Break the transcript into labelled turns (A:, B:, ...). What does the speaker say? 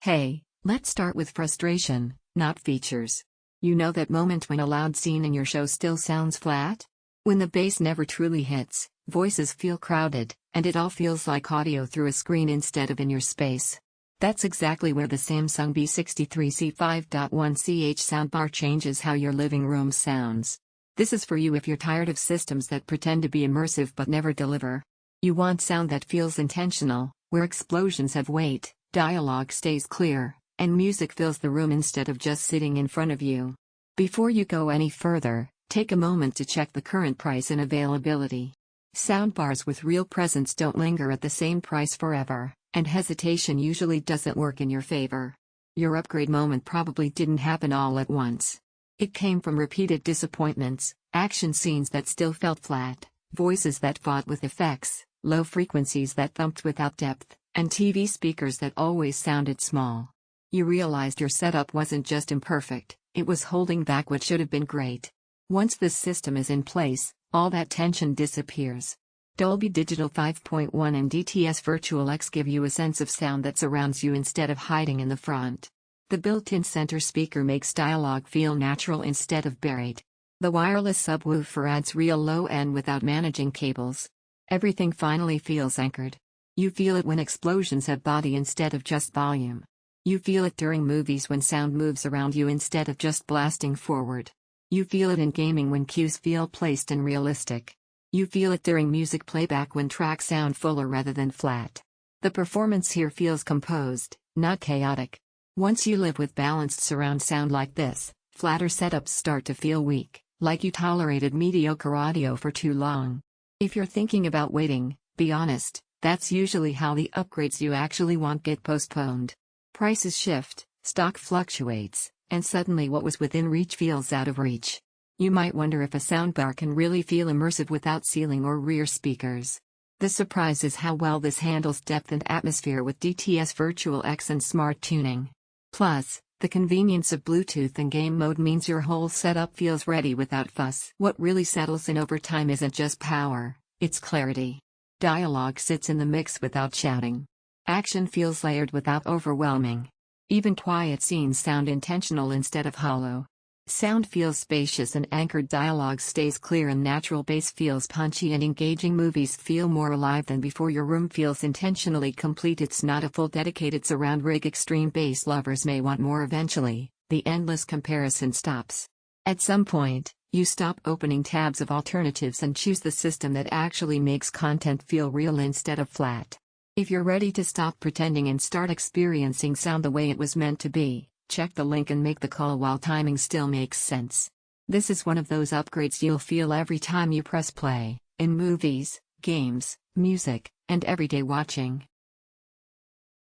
A: Hey, let's start with frustration, not features. You know that moment when a loud scene in your show still sounds flat? When the bass never truly hits, voices feel crowded, and it all feels like audio through a screen instead of in your space. That's exactly where the Samsung B63C 5.1ch Soundbar changes how your living room sounds. This is for you if you're tired of systems that pretend to be immersive but never deliver. You want sound that feels intentional, where explosions have weight, dialogue stays clear, and music fills the room instead of just sitting in front of you. Before you go any further, take a moment to check the current price and availability. Soundbars with real presence don't linger at the same price forever, and hesitation usually doesn't work in your favor. Your upgrade moment probably didn't happen all at once. It came from repeated disappointments, action scenes that still felt flat, voices that fought with effects, low frequencies that thumped without depth, and TV speakers that always sounded small. You realized your setup wasn't just imperfect, it was holding back what should have been great. Once this system is in place, all that tension disappears. Dolby Digital 5.1 and DTS Virtual X give you a sense of sound that surrounds you instead of hiding in the front. The built-in center speaker makes dialogue feel natural instead of buried. The wireless subwoofer adds real low end without managing cables. Everything finally feels anchored. You feel it when explosions have body instead of just volume. You feel it during movies when sound moves around you instead of just blasting forward. You feel it in gaming when cues feel placed and realistic. You feel it during music playback when tracks sound fuller rather than flat. The performance here feels composed, not chaotic. Once you live with balanced surround sound like this, flatter setups start to feel weak, like you tolerated mediocre audio for too long. If you're thinking about waiting, be honest, that's usually how the upgrades you actually want get postponed. Prices shift, stock fluctuates, and suddenly what was within reach feels out of reach. You might wonder if a soundbar can really feel immersive without ceiling or rear speakers. The surprise is how well this handles depth and atmosphere with DTS Virtual X and smart tuning. Plus, the convenience of Bluetooth and game mode means your whole setup feels ready without fuss. What really settles in over time isn't just power, it's clarity. Dialogue sits in the mix without shouting. Action feels layered without overwhelming. Even quiet scenes sound intentional instead of hollow. Sound feels spacious and anchored, dialogue stays clear, and natural bass feels punchy and engaging. Movies feel more alive than before. Your room feels intentionally complete. It's not a full dedicated surround rig. Extreme bass lovers may want more eventually. The endless comparison stops. At some point, you stop opening tabs of alternatives and choose the system that actually makes content feel real instead of flat. If you're ready to stop pretending and start experiencing sound the way it was meant to be, check the link and make the call while timing still makes sense. This is one of those upgrades you'll feel every time you press play, in movies, games, music, and everyday watching.